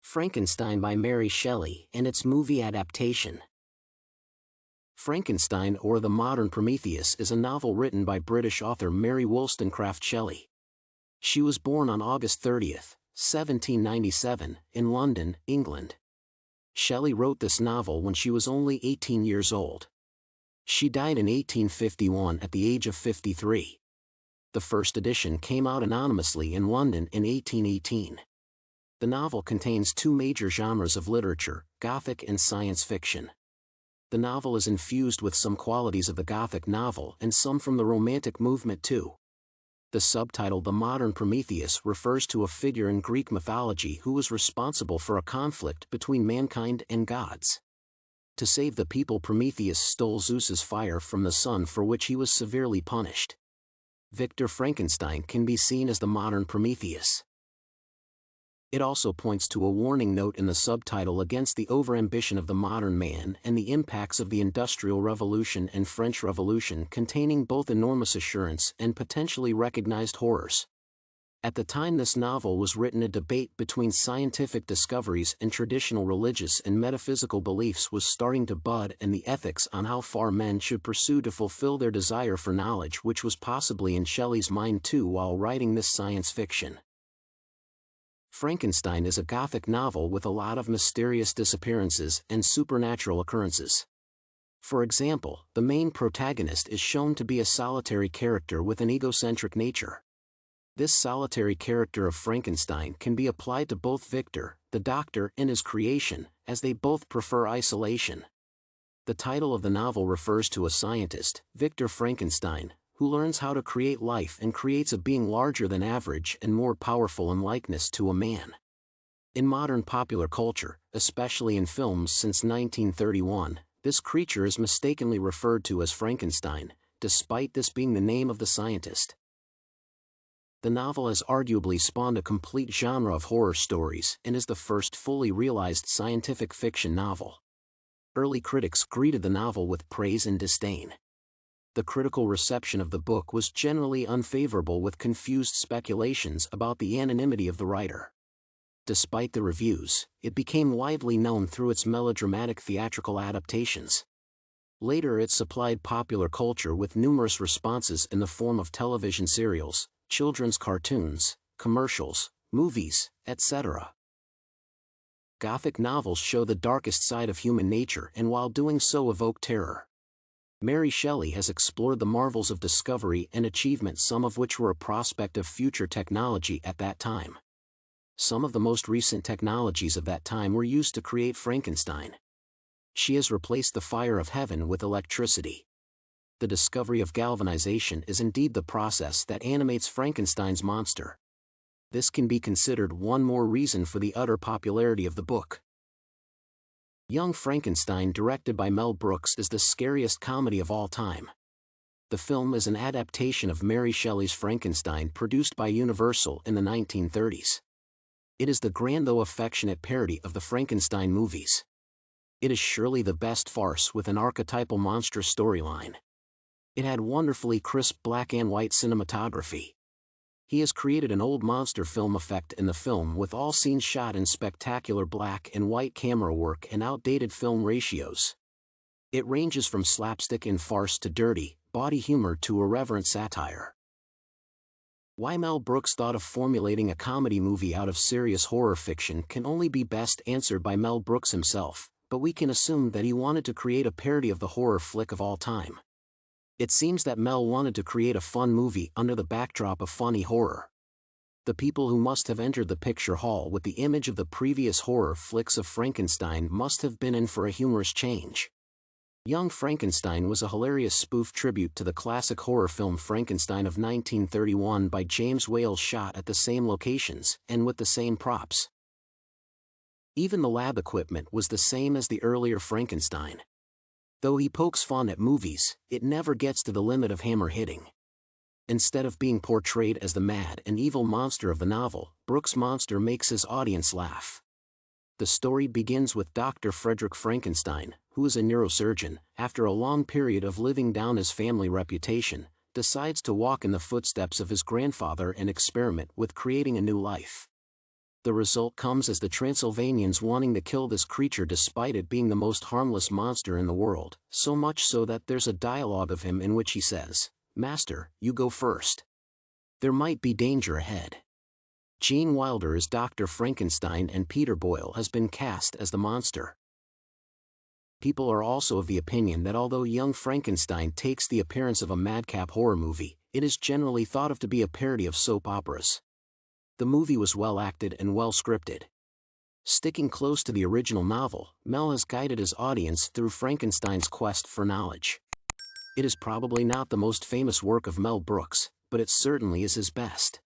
Frankenstein by Mary Shelley and its movie adaptation. Frankenstein, or The Modern Prometheus, is a novel written by British author Mary Wollstonecraft Shelley. She was born on August 30, 1797, in London, England. Shelley wrote this novel when she was only 18 years old. She died in 1851 at the age of 53. The first edition came out anonymously in London in 1818. The novel contains two major genres of literature, Gothic and science fiction. The novel is infused with some qualities of the Gothic novel and some from the Romantic movement too. The subtitle The Modern Prometheus refers to a figure in Greek mythology who was responsible for a conflict between mankind and gods. To save the people, Prometheus stole Zeus's fire from the sun, for which he was severely punished. Victor Frankenstein can be seen as the modern Prometheus. It also points to a warning note in the subtitle against the overambition of the modern man and the impacts of the Industrial Revolution and French Revolution, containing both enormous assurance and potentially recognized horrors. At the time this novel was written, a debate between scientific discoveries and traditional religious and metaphysical beliefs was starting to bud, and the ethics on how far men should pursue to fulfill their desire for knowledge, which was possibly in Shelley's mind too while writing this science fiction. Frankenstein is a Gothic novel with a lot of mysterious disappearances and supernatural occurrences. For example, the main protagonist is shown to be a solitary character with an egocentric nature. This solitary character of Frankenstein can be applied to both Victor, the doctor, and his creation, as they both prefer isolation. The title of the novel refers to a scientist, Victor Frankenstein, who learns how to create life and creates a being larger than average and more powerful in likeness to a man. In modern popular culture, especially in films since 1931, this creature is mistakenly referred to as Frankenstein, despite this being the name of the scientist. The novel has arguably spawned a complete genre of horror stories and is the first fully realized scientific fiction novel. Early critics greeted the novel with praise and disdain. The critical reception of the book was generally unfavorable, with confused speculations about the anonymity of the writer. Despite the reviews, it became widely known through its melodramatic theatrical adaptations. Later it supplied popular culture with numerous responses in the form of television serials, children's cartoons, commercials, movies, etc. Gothic novels show the darkest side of human nature and while doing so evoke terror. Mary Shelley has explored the marvels of discovery and achievement, some of which were a prospect of future technology at that time. Some of the most recent technologies of that time were used to create Frankenstein. She has replaced the fire of heaven with electricity. The discovery of galvanization is indeed the process that animates Frankenstein's monster. This can be considered one more reason for the utter popularity of the book. Young Frankenstein, directed by Mel Brooks, is the scariest comedy of all time. The film is an adaptation of Mary Shelley's Frankenstein, produced by Universal in the 1930s. It is the grand though affectionate parody of the Frankenstein movies. It is surely the best farce with an archetypal monstrous storyline. It had wonderfully crisp black and white cinematography. He has created an old monster film effect in the film, with all scenes shot in spectacular black and white camera work and outdated film ratios. It ranges from slapstick and farce to dirty, bawdy humor to irreverent satire. Why Mel Brooks thought of formulating a comedy movie out of serious horror fiction can only be best answered by Mel Brooks himself, but we can assume that he wanted to create a parody of the horror flick of all time. It seems that Mel wanted to create a fun movie under the backdrop of funny horror. The people who must have entered the picture hall with the image of the previous horror flicks of Frankenstein must have been in for a humorous change. Young Frankenstein was a hilarious spoof tribute to the classic horror film Frankenstein of 1931 by James Whale, shot at the same locations and with the same props. Even the lab equipment was the same as the earlier Frankenstein. Though he pokes fun at movies, it never gets to the limit of hammer hitting. Instead of being portrayed as the mad and evil monster of the novel, Brooks' monster makes his audience laugh. The story begins with Dr. Frederick Frankenstein, who is a neurosurgeon, after a long period of living down his family reputation, decides to walk in the footsteps of his grandfather and experiment with creating a new life. The result comes as the Transylvanians wanting to kill this creature despite it being the most harmless monster in the world, so much so that there's a dialogue of him in which he says, "Master, you go first. There might be danger ahead." Gene Wilder is Dr. Frankenstein and Peter Boyle has been cast as the monster. People are also of the opinion that although Young Frankenstein takes the appearance of a madcap horror movie, it is generally thought of to be a parody of soap operas. The movie was well acted and well scripted. Sticking close to the original novel, Mel has guided his audience through Frankenstein's quest for knowledge. It is probably not the most famous work of Mel Brooks, but it certainly is his best.